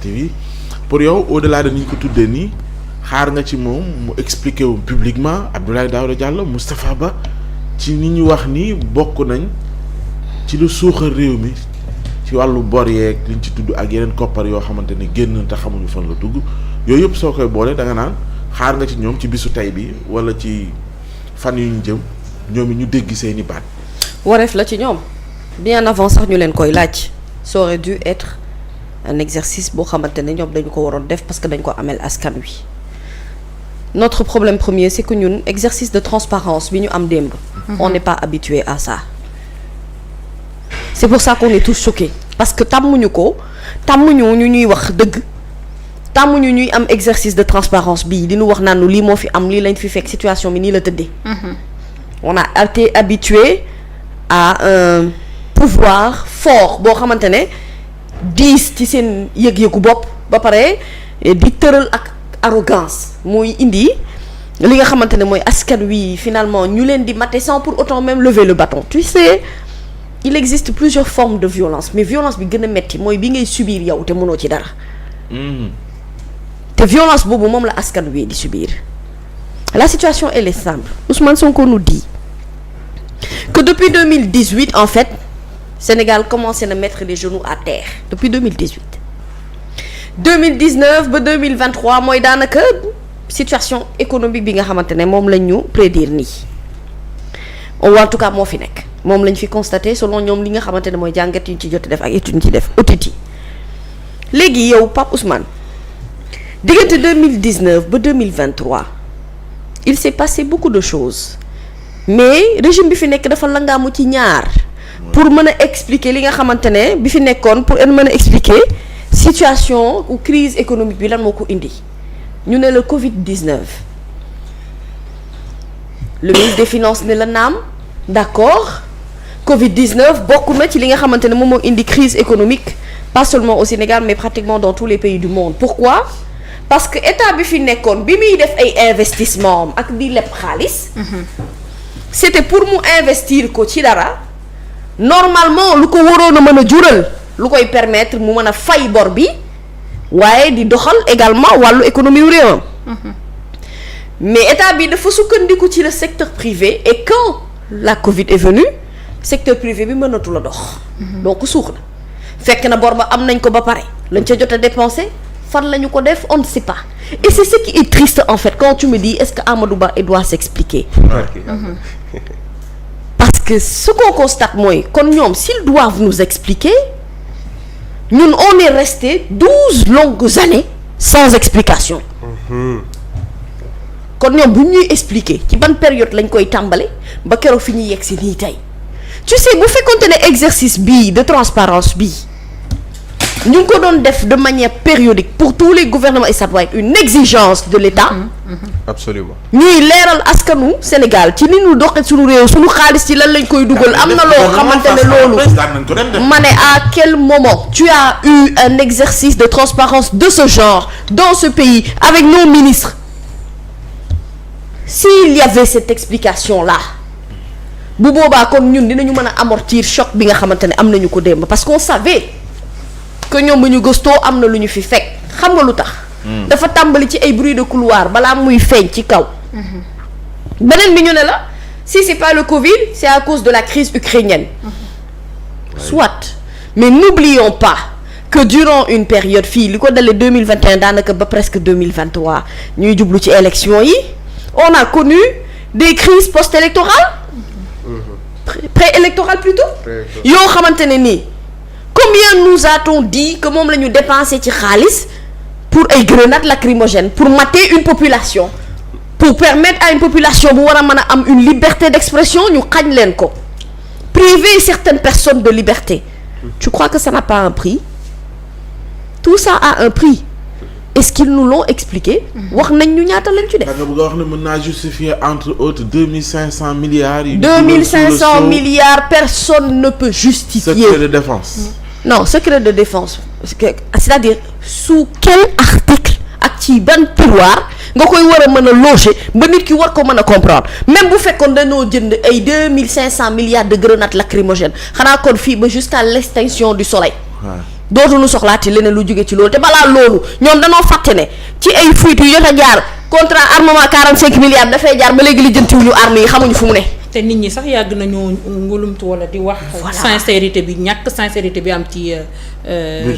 TV pour yow au-delà de ni ñu ko tuddee nii xaar nga ci moom mu expliquer wu publiquement Abdoulaye Daouda Diallo Moustapha Ba ci ni ñu wax ni bokk nañ ci lu suuxal réew mi ci wàllu bor yeeg liñ ci tudd ak yeneen koppar yoo xamante ne génn te xamuñu fan la dugg yooyu yëpp soo koy boole da nga naan xaar nga ci ñoom ci bisu tey bi wala ci fan yu ñu jëm ñoom it ñu dégg seeni baat. wareef la ci ñoom bien avant sax ñu leen koy laaj ça aurait dû être un exercice boo xamante ne ñoom dañu ko waroon def parce que dañ ko amel askan wi. Notre problème premier c'est que ñun exercice de transparence bi ñu am démb. On n'est pas habitué à ça. C'est pour ça qu'on est tous choqués parce que tàmmuñu ko tàmmuñu ñu ñuy wax dëgg tàmmuñu ñuy am exercice de transparence bii di ñu wax naan lii moo fi am lii lañ fi fekk situation bi nii la tëddee. On a été habitué à un pouvoir fort boo xamante ne diis ci seen yëg-yëgu bopp ba pare di tëral ak arrogance mooy indi li nga xamante ne mooy askan wi finalement ñu leen di mater sans pour autant même lever le bâton. Tu sais il existe plusieurs formes de violence mais violence bi gën a metti mooy bi ngay subir yow te mënoo ci dara. te violence boobu moom la askan wi di subir. La situation elle est simple Ousmane Sonko nous dit que depuis 2018 en fait Sénégal commencé na mettre les genoux à terre depuis 2018 2019 ba 2023 mooy daanaka situation économique bi nga xamante ne moom lañ ñu prédire nii en tout cas moo fi nekk moom lañ fi constaté selon ñoom li nga xamante ne mooy jàngat yu ñu ci jot def ak étude ñu ci def audit yi léegi yow Pape Ousmane diggante 2019 ba 2023 il s'est passé beaucoup de choses mais régime bi fi nekk dafa langaamu ci ñaar pour mën a expliquer li nga xamante ne bi fi nekkoon pour mën a expliquer situation ou crise économique bi lan moo ko indi ñu ne la Covid-19 le ministre des finances ne la naam d'accord Covid-19 bokk na ci li nga xamante ne moom moo indi crise économique pas seulement au Sénégal mais pratiquement dans tous les pays du monde pourquoi parce que état bi fi nekkoon bi muy def ay investissement ak di leb xaalis c'était pour mu investir ko ci dara normalement lu ko waroon a mën a jural lu koy permettre mu mën a fay bor bi waaye di doxal également wàllu économie wu réewam mais état bi dafa sukkandiku ci le secteur privé et quand la Covid est venue secteur privé bi mënatu la dox donc suux na fekk na bor ba am nañ ko ba pare lañ ca jot a dépensé fan la ñu ko def on ne sait pas et c'est ce qui est triste en fait quand tu me dis est-ce que Amadou Ba il doit s'expliquer parce que ce qu'on constate mooy kon ñoom s'ils doivent nous expliquer ñun on est resté 12 longues années sans explication kon ñoom bu ñuy expliquer ci ban période lañ koy tàmbale ba keroog fi ñuy yegg si nii tey tu sais bu fekkonte ne exercice bii de transparence bii ñu ngi ko doon def de manière périodique pour tous les gouvernements et ça doit être une exigence de l'État. Absolument. ñuy leeral askanu Sénégal ci ni ñu doxee suñu réew suñu xaalis ci lan lañ koy dugal am na loo xamante ne loolu ma ne à quel moment tu as eu un exercice de transparence de ce genre dans ce pays avec nos ministres s'il y avait cette explication là bu boobaa kon ñun dinañu mën a amortir choc bi nga xamante ne am nañu ko démb parce qu'on savait que ñoom bu ñu gëstoo am na lu ñu fi fekk xam nga lu tax. dafa tàmbali ci ay bruit de couloir balaa muy feeñ ci kaw. beneen bi ñu ne la si c'est pas le Covid c'est à cause de la crise ukrainienne. soit mais n'oublions pas que durant une période fii li ko dalee 2021 daanaka ba presque 2023 ñuy jublu ci élection yi on a connu des crises post-électorales. pré-électorales plutôt. yoo xamante ne nii. Combien nous a-t-on dit que moom la ñu dépensé ci xaalis pour ay grenades lacrymogènes pour mater une population pour permettre à une population bu war a mën a am une liberté d'expression ñu xañ leen ko priver certaines personnes de liberté tu crois que ça n'a pas un prix tout ça a un prix est-ce qu'ils nous l'ont expliqué wax nañ ñu ñaata lañ ci def. nga bëgg a wax ne mën naa justifier entre autres 2500 milliards. 2500 milliards personne ne peut justifier. Secret de défense. Non, secret de défense c'est-à-dire sous quel article ak ci ban tiroir nga koy war a mën a loger ba nit ki war ko mën a comprendre même bu fekkoon dañoo jënd ay 2500 milliards de grenades lacrymogènes xanaa kon fii ba jusqu'à l'extinction du soleil dootuñu soxlaati leneen lu jóge ci loolu te balaa loolu ñoom danoo fàtte ne ci ay fuites yu jot a jaar contrat armement 45 milliards dafay jaar ba léegi lijjantiwuñu armes yi xamuñu fu mu ne. te nit ñi sax yàgg nañoo ngulumtu wala di wax. sincérité bi ñàkk sincérité bi am ci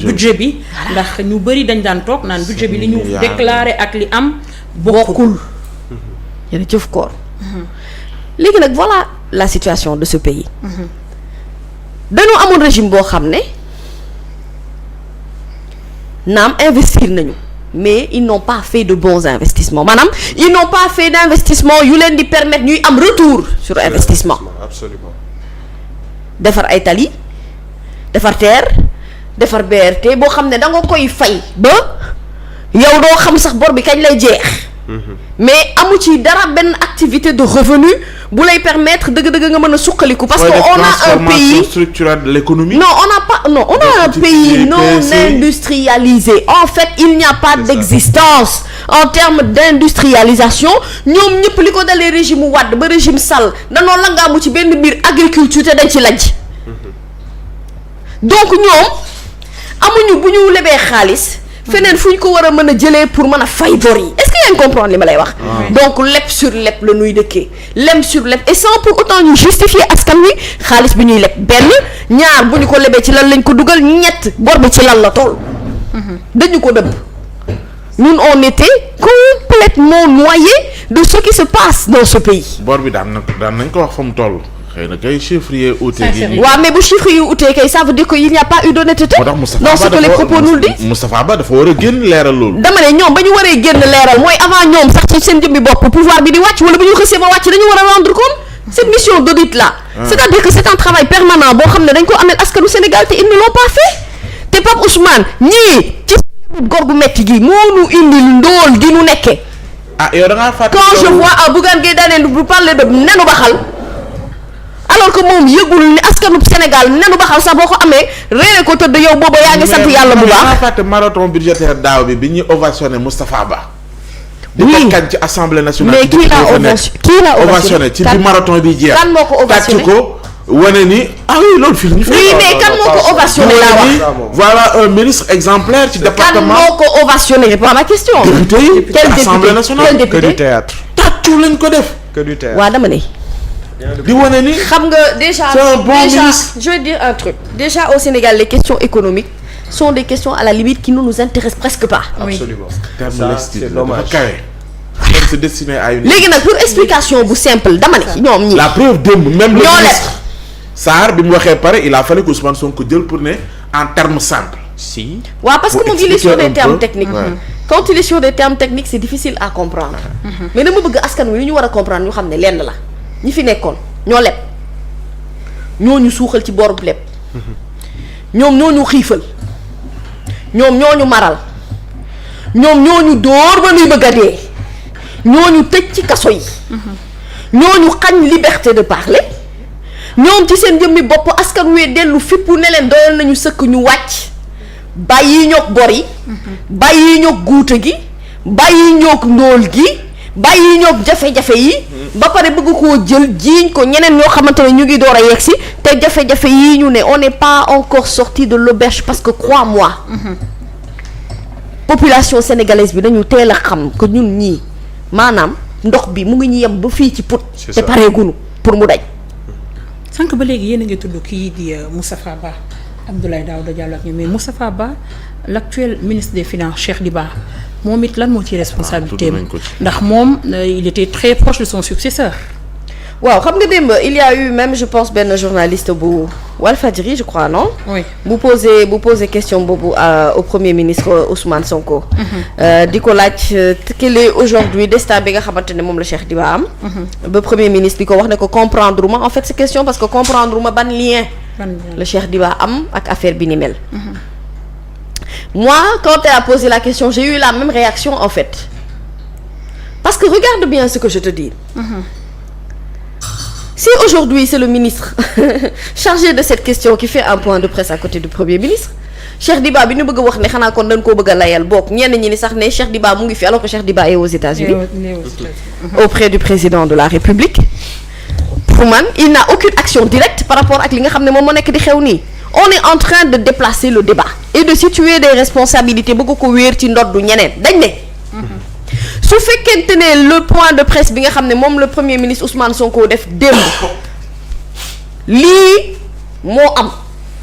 budget bi. ndax ñu bëri dañ daan toog naan budget bi li ñu déclaré ak li am bokkul. jërëjëf koor. léegi nag voilà la situation de ce pays. dañoo amoon régime boo xam ne naam investir nañu mais ils n'ont pas fait de bons investissements maanaam ils n'ont pas fait d'investissement yu leen di permettre ñuy am retour sur investissement. Absolument. defar ay tali defar TER defar BRT boo xam ne da nga koy fay ba yow doo xam sax bor bi kañ lay jeex. mais amu ci dara benn activité de revenu bu lay permettre dëgg-dëgg nga mën a suqaliku. parce que on a un pays structurelle de l'économie. non on a un pays non industrialisé. En fait il n'y a pas d'existence en termes d'industrialisation. ñoom ñëpp li ko dalee régime Wade ba régime Sall danoo langaamu ci benn biir agriculture te dañ ci lajj. donc ñoom amuñu bu ñu lebee xaalis. feneen fu ñu ko war a mën a jëlee pour mën a fay bor yi est-ce que yaa ngi comprendre li ma lay wax. donc leb sur leb la ñuy dëkkee leb sur leb et sans pour autant ñu justifier askan wi xaalis bi ñuy leb benn ñaar bu ñu ko lebee ci lan lañ ko dugal ñett bor bi ci lan la toll. dañu ko dëbb ñun on était complètement noyés de ce qui se passe dans ce pays. bor bi daan nañ ko wax fa mu toll. xëy na kay chiffres yi ute gi. waaw mais bu chiffres yi utee kay ça veut dire que il n'y a pas eu d'honnêteté dans ce que les propos nous le disent. Moustapha Ba dafa war a génn leeral loolu. dama ne ñoom ba ñu waree génn leeral mooy avant ñoom sax ci seen jëmmi bopp pouvoir bi di wàcc wala bu ñu xësee ba wàcc dañu war a rendre compte cette mission d'audit là. c'est-à-dire que c'est un travail permanent boo xam ne dañ ko amel askanu Sénégal te ils ne l'ont pas fait te Pape Ousmane ñii ci góor gu metti gi moo nu indi ndóol gi nu nekkee. ah yow da ngaa fàtte. quand je vois un Bougane Gueye Dany bu parler de nenu baxal alors que moom yëgul ni askanu Sénégal nenu baxal sax boo ko amee réere ko tëdd yow booba yaa ngi sant yàlla bu baax. mais fàtte marathon budgétaire daaw bi ñuy ovationné Moustapha Ba. di ko kañ ci assemblée nationale. mais kii l'a ovationné ci bi marathon bi jeex. kan moo ko ovationné tàcc ko wane ni ah oui loolu fii ñu. oui mais kan moo ko ovationné laa wax. voilà un ministre exemplaire ci département. kan moo ko ovationné réponds à ma question. député yi assemblée nationale. quel député que du théâtre. tàccu lañ ko def. que du théâtre. waaw dama ne. di wane ni. xam nga déjà je vais dire un truc déjà au Sénégal les questions économiques sont des questions à la limite qui ne nous intéressent presque pas. Absolument. ça c'est dommage. c'est destiné à une. léegi nag pour explication bu simple dama ne ñoom ñi. la preuve démb même le ñoo ministre Sarr bi mu waxee pare il a fallu que Ousmane Sonko jël pour ne en termes simples. si. waaw parce que moom il est sur des termes techniques. Ouais. quand il est sur des termes techniques c'est difficile à comprendre. mais dama bëgg askan wi li ñu war a comprendre ñu xam ne lenn la ñi fi nekkoon ñoo leb ñoo ñu suuxal ci borub leb ñoom ñoo ñu xiifal ñoom ñoo ñu maral ñoom ñoo ñu dóor ba nuy bëgg a dee ñoo ñu tëj ci kaso yi. ñoo ñu xañ liberté de parler ñoom ci seen jëmmi bopp askan wi dellu fippu ne leen doyal nañu sëkk ñu wàcc bàyyi ñoog bor yi. bàyyi ñoog guuta gi bàyyi ñoog ndóol gi. bàyyi ñoog jafe-jafe yi ba pare bëgg koo jël jiiñ ko ñeneen ñoo xamante ne ñu ngi door a yegsi te jafe-jafe yii ñu ne on n'est pas encore sorti de l'auberge parce que crois-moi population sénégalaise bi dañu teel a xam que ñun ñii maanaam ndox bi mu ngi ñu yem ba fii ci put te pareegunu pour mu daj. sànq ba léegi yéen a ngi tudd kii di Moustapha Ba Abdoulaye Daouda Diallo ak ñu mais Moustapha Ba l'actuel ministre des finances Cheikh Diba moom it lan moo ci responsabilité ndax moom il était très proche de son successeur. waaw xam nga démb il y a eu même je pense benn journaliste bu Walfadjri je crois non. oui bu poser question boobu au premier ministre Ousmane Sonko. di ko laaj quel est aujourd'hui destin bi nga xamante ne moom la Cheikh Diba am. ba premier ministre di ko wax ne ko comprendre ma en fait cette question parce que comprendre ma ban lien. le Cheikh Diba am ak affaire bi ni mel. Moi, quand elle a posé la question, j'ai eu la même réaction en fait. Parce que regarde bien ce que je te dis. Si aujourd'hui c'est le ministre chargé de cette question qui fait un point de presse à côté du Premier ministre, Cheikh Diba bi ñu bëgg a wax ne xanaa kon dañ koo bëgg a layal bokk ñenn ñi ni sax ne Cheikh Diba mu ngi fi alors que Cheikh Diba est aux États-Unis auprès du président de la République. Pour man, il n'a aucune action directe par rapport ak li nga xam ne moom moo nekk di xew nii. on est en train de déplacer le débat et de situer des responsabilités bëgg ko wéer ci ndoddu ñeneen dañ ne su fekkente ne le point de presse bi nga xam ne moom le premier ministre Ousmane Sonko def démb lii moo am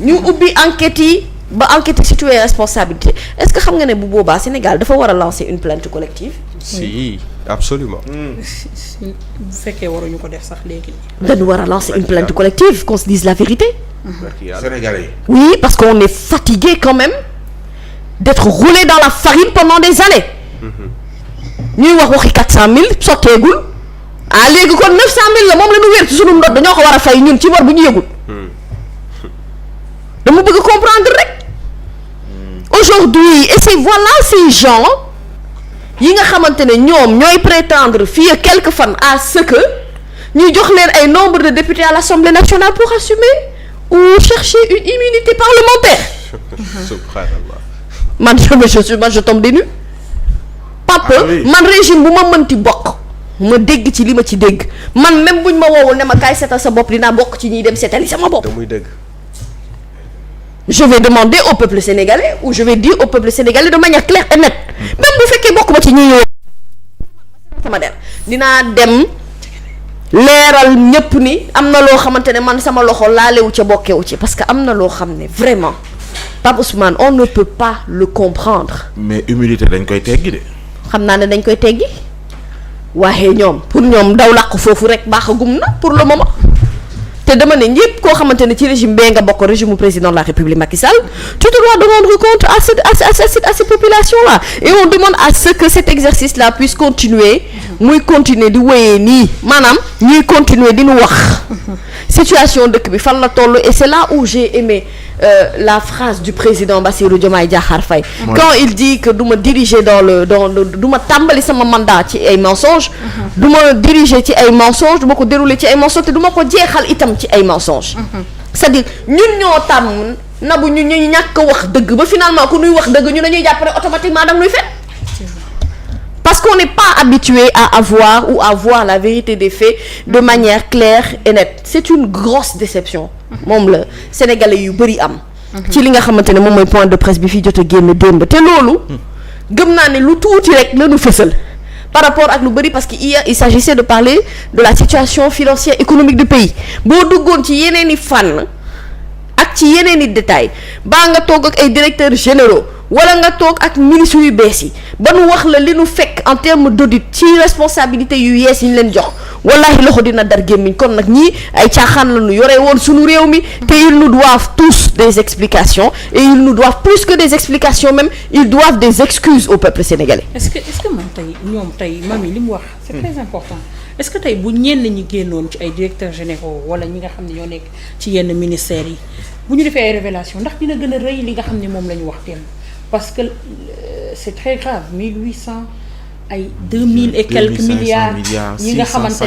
ñu ubbi enquête yi ba enquête yi situer responsabilité est-ce que xam nga ne bu boobaa Sénégal dafa war a lancer une plainte collective. si absolument. bu fekkee waruñu ko def sax léegi. dañu war a lancer une plainte collective qu'on se dise la vérité. Sénégalais. oui parce qu'on est fatigué quand même d'être roulé dans la farine pendant des années. ñuy wax waxi 400000 sotteegul léegi kon 900000 la moom la ñu wér ci sunu ndod dañoo ko war a fay ñun ci bor bu ñu yëgul. dama bëgg comprendre rek. aujourd'hui et c'est voilà ces gens yi nga xamante ne ñoom ñooy prétendre fii ak quelques fan à ce que ñu jox leen ay nombre de députés à l'Assemblée nationale pour assumer ou chercher une immunité parlementaire. subhanallah. man je tombe des nues. papa man régime bu ma mënti bokk ma dégg ci li ma ci dégg man même buñ ma woowul ne ma kaay seetal sa bopp dinaa bokk ci ñiy dem seetali sama bopp. te muy dëgg. je vais demander au peuple sénégalais ou je vais dire au peuple sénégalais de manière claire et nette même bu fekkee bokk ma ci ñi ñëw sama der dinaa dem leeral ñëpp ni am na loo xamante ne man sama loxo laalewu ca bokkewu ci parce que am na loo xam ne vraiment Pape Ousmane on ne peut pas le comprendre. mais humilité dañ koy teggi de. xam naa ne dañ koy teggi waaye ñoom pour ñoom daw làq foofu rek baaxagum na pour le moment. te dama ne ñëpp koo xamante ne ci régime bee nga bokk régime président de la République Macky Sall tu te dois de rendre compte à ces populations là et on demande à ce que cet exercice là puisse continuer muy continuer di wéyee nii maanaam ñuy continuer di nu wax situation dëkk bi fan la toll et c'est là où j'ai aimé la phrase du président Bassirou Diomaye Diakhar Faye quand il dit que du ma diriger du ma tàmbali sama mandat ci ay mensonges du ma diriger ci ay mensonges du ma ko dérouler ci ay mensonges te du ma ko jeexal itam ci ay mensonges c'est-à-dire ñun ñoo tàmm nabu ñu ñàkk wax dëgg ba finalement ku nuy wax dëgg ñu dañuy jàpp ne automatiquement danga nuy fen parce qu'on n'est pas habitué à avoir ou à voir la vérité des faits de manière claire et nette c'est une grosse déception moom la sénégalais yu bëri am ci li nga xamante ne moom mooy point de presse bi fi jot a génn démb te loolu gëm naa ne lu tuuti rek la ñu fësal par rapport ak lu bëri parce que hier il s'agissait de parler de la situation financière économique du pays boo duggoon ci yeneen i fànn ak ci yeneen i détails baa nga toog ak ay directeurs généraux wala nga toog ak ministres yu bees yi ba nu wax la li nu fekk en termes d'audit ci responsabilité yu yees yi ñu leen jox wallahi loxo dina dar gémmiñ kon nag ñii ay caaxaan la ñu yore woon sunu réew mi te ils nous doivent tous des explications et ils nous doivent plus que des explications même ils doivent des excuses au peuple sénégalais. est-ce que man tey ñoom tey mami li mu wax c'est très important est-ce que tey bu ñenn ñi génnoon ci ay directeurs généraux wala ñi nga xam ne ñoo nekk ci yenn ministères yi bu ñu defee ay révélations ndax dina gën a rëy li nga xam ne moom la ñu wax teel parce que c'est très grave 1800 ay 2000 et quelques milliards yi nga xamante ne